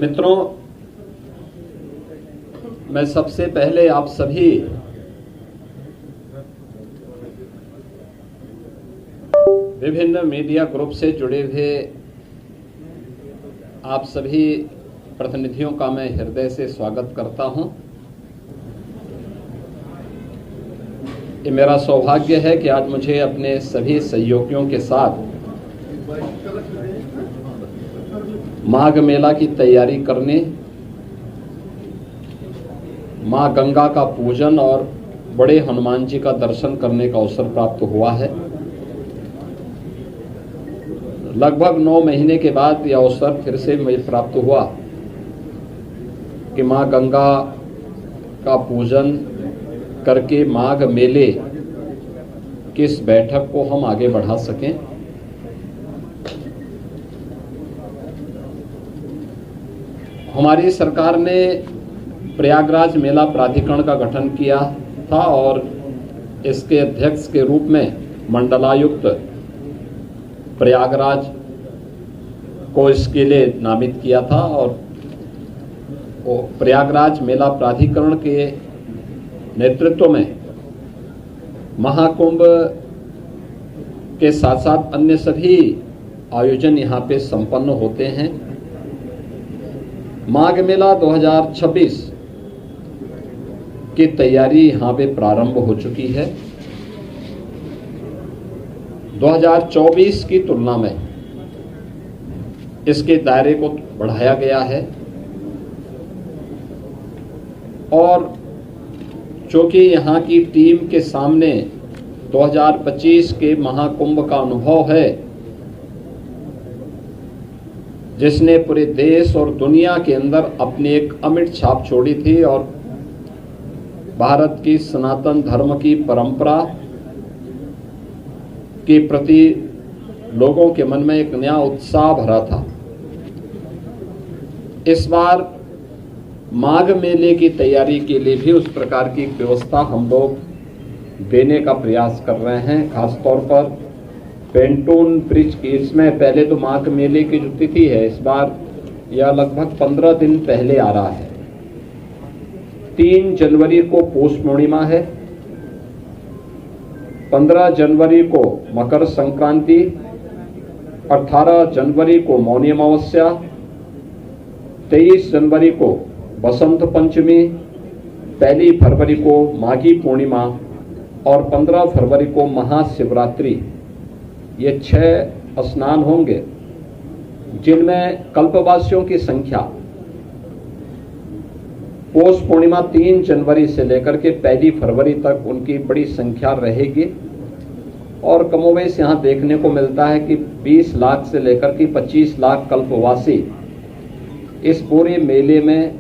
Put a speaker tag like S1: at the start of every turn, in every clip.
S1: मित्रों, मैं सबसे पहले आप सभी विभिन्न मीडिया ग्रुप से जुड़े हुए आप सभी प्रतिनिधियों का मैं हृदय से स्वागत करता हूं। ये मेरा सौभाग्य है कि आज मुझे अपने सभी सहयोगियों के साथ माघ मेला की तैयारी करने, मां गंगा का पूजन और बड़े हनुमान जी का दर्शन करने का अवसर प्राप्त हुआ है। लगभग 9 महीने के बाद यह अवसर फिर से मुझे प्राप्त हुआ कि मां गंगा का पूजन करके माघ मेले की इस बैठक को हम आगे बढ़ा सकें। हमारी सरकार ने प्रयागराज मेला प्राधिकरण का गठन किया था और इसके अध्यक्ष के रूप में मंडलायुक्त प्रयागराज को इसके लिए नामित किया था और प्रयागराज मेला प्राधिकरण के नेतृत्व में महाकुंभ के साथ साथ अन्य सभी आयोजन यहाँ पे संपन्न होते हैं। माघ मेला 2026 की तैयारी यहाँ पे प्रारंभ हो चुकी है। 2024 की तुलना में इसके दायरे को बढ़ाया गया है और चूंकि यहाँ की टीम के सामने 2025 के महाकुंभ का अनुभव है, जिसने पूरे देश और दुनिया के अंदर अपनी एक अमिट छाप छोड़ी थी और भारत की सनातन धर्म की परंपरा के प्रति लोगों के मन में एक नया उत्साह भरा था। इस बार माघ मेले की तैयारी के लिए भी उस प्रकार की व्यवस्था हम लोग देने का प्रयास कर रहे हैं। खासतौर पर पेंटून ब्रिज की इसमें पहले तो माघ मेले की जो तिथि है, इस बार यह लगभग 15 दिन पहले आ रहा है। 3 जनवरी को पौष पूर्णिमा है, 15 जनवरी को मकर संक्रांति, 18 जनवरी को मौनी अमावस्या, 23 जनवरी को बसंत पंचमी, 1 फरवरी को माघी पूर्णिमा और 15 फरवरी को महाशिवरात्रि। ये 6 स्नान होंगे जिनमें कल्पवासियों की संख्या पौष पूर्णिमा 3 जनवरी से लेकर के 1 फरवरी तक उनकी बड़ी संख्या रहेगी और कमोवेश यहाँ देखने को मिलता है कि 20 लाख से लेकर के 25 लाख कल्पवासी इस पूरे मेले में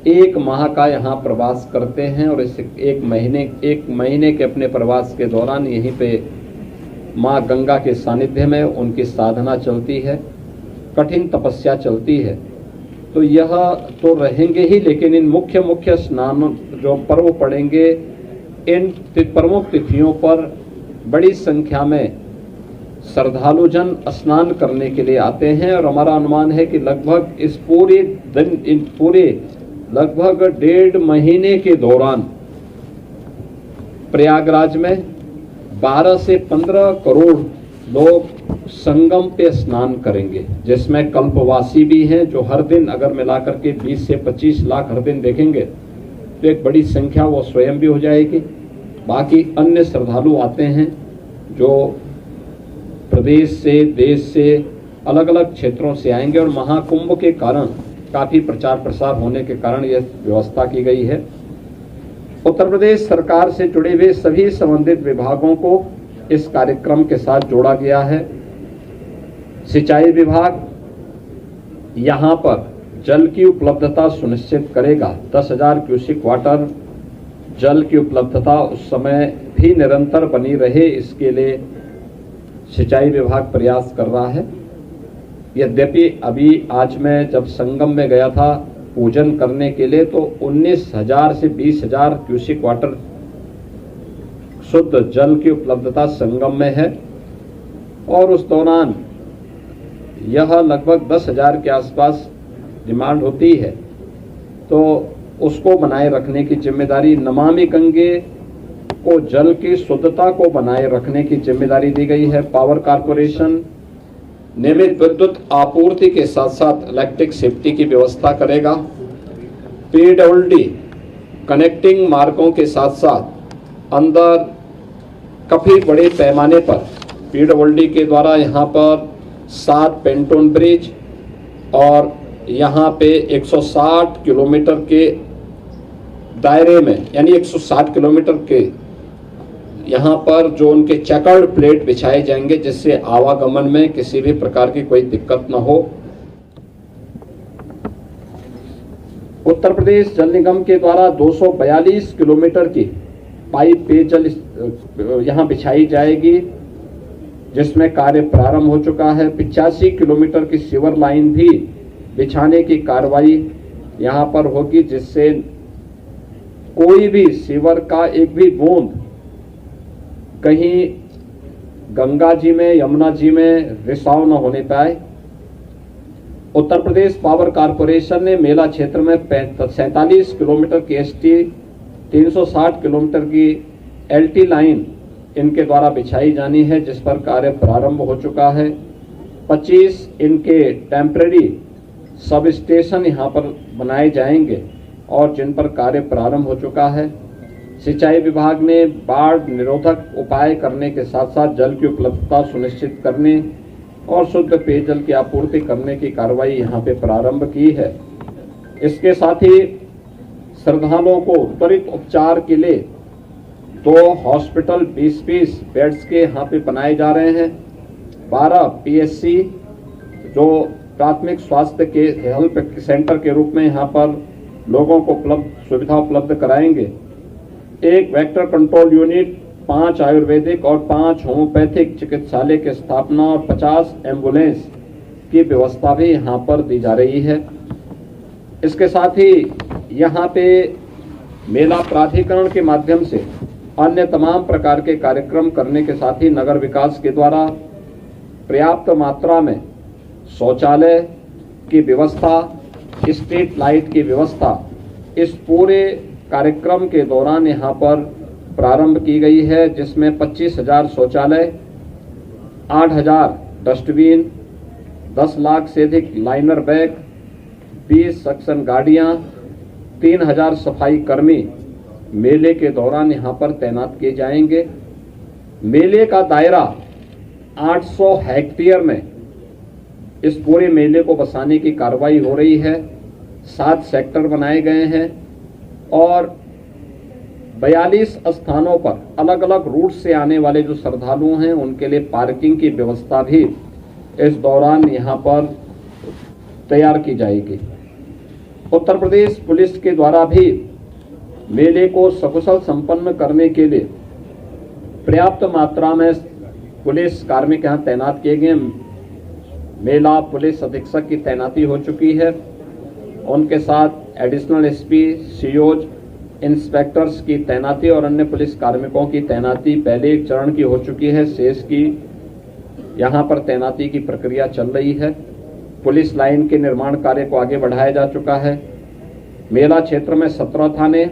S1: 1 माह का यहाँ प्रवास करते हैं और इस एक महीने के अपने प्रवास के दौरान यहीं पे माँ गंगा के सानिध्य में उनकी साधना चलती है, कठिन तपस्या चलती है। तो यह तो रहेंगे ही, लेकिन इन मुख्य स्नान जो पर्व पड़ेंगे, इन प्रमुख तिथियों पर बड़ी संख्या में श्रद्धालु जन स्नान करने के लिए आते हैं और हमारा अनुमान है कि लगभग इस पूरे लगभग 1.5 महीने के दौरान प्रयागराज में 12 से 15 करोड़ लोग संगम पे स्नान करेंगे, जिसमें कल्पवासी भी हैं जो हर दिन अगर मिलाकर के 20 से 25 लाख हर दिन देखेंगे तो एक बड़ी संख्या वो स्वयं भी हो जाएगी। बाकी अन्य श्रद्धालु आते हैं जो प्रदेश से, देश से, अलग अलग क्षेत्रों से आएंगे और महाकुंभ के कारण काफ़ी प्रचार प्रसार होने के कारण यह व्यवस्था की गई है। उत्तर प्रदेश सरकार से जुड़े हुए सभी संबंधित विभागों को इस कार्यक्रम के साथ जोड़ा गया है। सिंचाई विभाग यहाँ पर जल की उपलब्धता सुनिश्चित करेगा। 10,000 क्यूसेक वाटर जल की उपलब्धता उस समय भी निरंतर बनी रहे, इसके लिए सिंचाई विभाग प्रयास कर रहा है। यद्यपि अभी आज मैं जब संगम में गया था पूजन करने के लिए तो 19,000 से 20,000 क्यूसेक वाटर शुद्ध जल की उपलब्धता संगम में है और उस दौरान यह लगभग 10,000 के आसपास डिमांड होती है, तो उसको बनाए रखने की जिम्मेदारी, नमामि गंगे को जल की शुद्धता को बनाए रखने की जिम्मेदारी दी गई है। पावर कारपोरेशन नियमित विद्युत आपूर्ति के साथ साथ इलेक्ट्रिक सेफ्टी की व्यवस्था करेगा। पीडब्ल्यूडी कनेक्टिंग मार्गों के साथ साथ अंदर काफ़ी बड़े पैमाने पर पीडब्ल्यूडी के द्वारा यहाँ पर 7 पेंटोन ब्रिज और यहाँ पे 160 किलोमीटर के दायरे में, यानी 160 किलोमीटर के यहाँ पर जो उनके चेकर्ड प्लेट बिछाए जाएंगे, जिससे आवागमन में किसी भी प्रकार की कोई दिक्कत न हो। उत्तर प्रदेश जल निगम के द्वारा 242 किलोमीटर की पाइप पेयजल यहाँ बिछाई जाएगी, जिसमें कार्य प्रारंभ हो चुका है। 85 किलोमीटर की सीवर लाइन भी बिछाने की कार्रवाई यहाँ पर होगी, जिससे कोई भी सीवर का एक भी बूंद कहीं गंगा जी में, यमुना जी में रिसाव न होने पाए। उत्तर प्रदेश पावर कारपोरेशन ने मेला क्षेत्र में 47 किलोमीटर की एसटी, 360 किलोमीटर की एलटी लाइन इनके द्वारा बिछाई जानी है, जिस पर कार्य प्रारंभ हो चुका है। 25 इनके टेम्परेरी सब स्टेशन यहाँ पर बनाए जाएंगे और जिन पर कार्य प्रारंभ हो चुका है। सिंचाई विभाग ने बाढ़ निरोधक उपाय करने के साथ साथ जल की उपलब्धता सुनिश्चित करने और शुद्ध पेयजल की आपूर्ति करने की कार्रवाई यहाँ पे प्रारंभ की है। इसके साथ ही श्रद्धालुओं को त्वरित उपचार के लिए 2 हॉस्पिटल 20-20 बेड्स के यहाँ पे बनाए जा रहे हैं। 12 पीएचसी जो प्राथमिक स्वास्थ्य के हेल्थ सेंटर के रूप में यहाँ पर लोगों को सुविधा उपलब्ध कराएंगे। 1 वेक्टर कंट्रोल यूनिट, 5 आयुर्वेदिक और 5 होम्योपैथिक चिकित्सालय की स्थापना और 50 एम्बुलेंस की व्यवस्था भी यहाँ पर दी जा रही है। इसके साथ ही यहाँ पे मेला प्राधिकरण के माध्यम से अन्य तमाम प्रकार के कार्यक्रम करने के साथ ही नगर विकास के द्वारा पर्याप्त मात्रा में शौचालय की व्यवस्था, स्ट्रीट लाइट की व्यवस्था इस पूरे कार्यक्रम के दौरान यहाँ पर प्रारंभ की गई है, जिसमें 25,000 शौचालय, 8,000 डस्टबिन, 10 लाख से अधिक लाइनर बैग, 20 सक्शन गाड़ियाँ, 3,000 सफाई कर्मी मेले के दौरान यहाँ पर तैनात किए जाएंगे। मेले का दायरा 800 हेक्टेयर में इस पूरे मेले को बसाने की कार्रवाई हो रही है। 7 सेक्टर बनाए गए हैं और 42 स्थानों पर अलग अलग रूट से आने वाले जो श्रद्धालु हैं उनके लिए पार्किंग की व्यवस्था भी इस दौरान यहाँ पर तैयार की जाएगी। उत्तर प्रदेश पुलिस के द्वारा भी मेले को सकुशल संपन्न करने के लिए पर्याप्त मात्रा में पुलिस कार्मिक यहाँ तैनात किए गए। मेला पुलिस अधीक्षक की तैनाती हो चुकी है, उनके साथ एडिशनल एसपी, सीओज, इंस्पेक्टर्स की तैनाती और अन्य पुलिस कार्मिकों की तैनाती पहले एक चरण की हो चुकी है। शेष की यहाँ पर तैनाती की प्रक्रिया चल रही है। पुलिस लाइन के निर्माण कार्य को आगे बढ़ाया जा चुका है। मेला क्षेत्र में 17 थाने,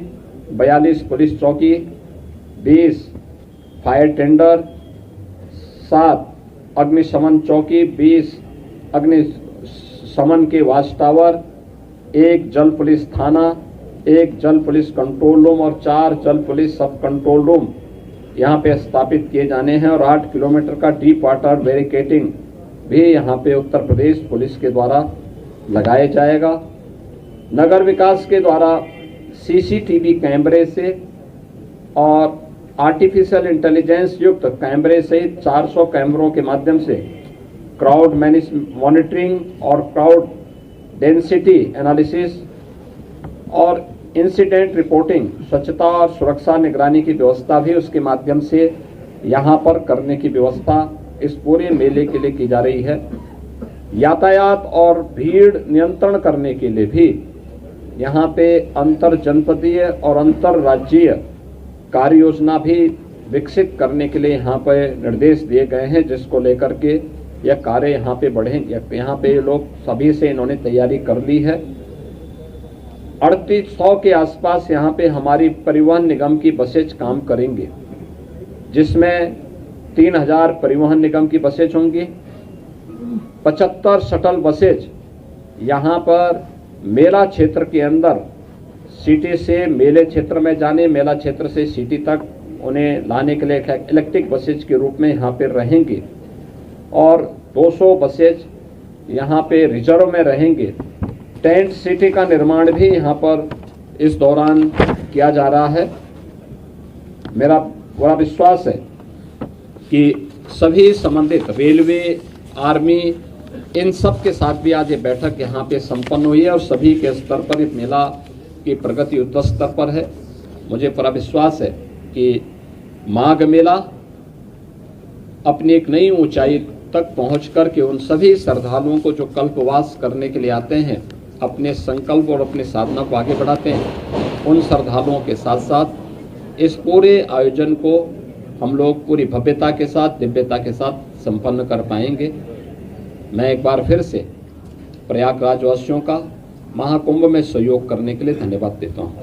S1: 42 पुलिस चौकी, 20 फायर टेंडर, 7 अग्निशमन चौकी, 20 अग्निशमन के वाच टावर, 1 जल पुलिस थाना, 1 जल पुलिस कंट्रोल रूम और 4 जल पुलिस सब कंट्रोल रूम यहाँ पे स्थापित किए जाने हैं और 8 किलोमीटर का डीप वाटर बैरिकेडिंग भी यहाँ पे उत्तर प्रदेश पुलिस के द्वारा लगाया जाएगा। नगर विकास के द्वारा सीसीटीवी कैमरे से और आर्टिफिशियल इंटेलिजेंस युक्त कैमरे सहित 400 कैमरों के माध्यम से क्राउड मॉनिटरिंग और क्राउड डेंसिटी एनालिसिस और इंसिडेंट रिपोर्टिंग, स्वच्छता और सुरक्षा निगरानी की व्यवस्था भी उसके माध्यम से यहाँ पर करने की व्यवस्था इस पूरे मेले के लिए की जा रही है। यातायात और भीड़ नियंत्रण करने के लिए भी यहाँ पे अंतर जनपदीय और अंतर राज्यीय कार्य योजना भी विकसित करने के लिए यहाँ पर निर्देश दिए गए हैं, जिसको लेकर के यह कार्य यहाँ पे बढ़ेंगे। यहाँ पे लोग सभी से इन्होंने तैयारी कर ली है। 3800 के आसपास यहाँ पे हमारी परिवहन निगम की बसेज काम करेंगे, जिसमें 3000 परिवहन निगम की बसेज होंगी, 75 शटल बसेज यहाँ पर मेला क्षेत्र के अंदर सिटी से मेले क्षेत्र में जाने, मेला क्षेत्र से सिटी तक उन्हें लाने के लिए इलेक्ट्रिक बसेज के रूप में यहाँ पर रहेंगे, और 200 बसेज यहाँ पे रिजर्व में रहेंगे। टेंट सिटी का निर्माण भी यहाँ पर इस दौरान किया जा रहा है। मेरा पूरा विश्वास है कि सभी संबंधित रेलवे, आर्मी, इन सब के साथ भी आज ये बैठक यहाँ पे संपन्न हुई है और सभी के स्तर पर इस मेला की प्रगति युद्ध स्तर पर है। मुझे पूरा विश्वास है कि माघ मेला अपनी एक नई ऊंचाई तक पहुंच करके उन सभी श्रद्धालुओं को जो कल्पवास करने के लिए आते हैं, अपने संकल्प और अपने साधना को आगे बढ़ाते हैं, उन श्रद्धालुओं के साथ साथ इस पूरे आयोजन को हम लोग पूरी भव्यता के साथ, दिव्यता के साथ संपन्न कर पाएंगे। मैं एक बार फिर से प्रयागराज वासियों का महाकुंभ में सहयोग करने के लिए धन्यवाद देता हूँ।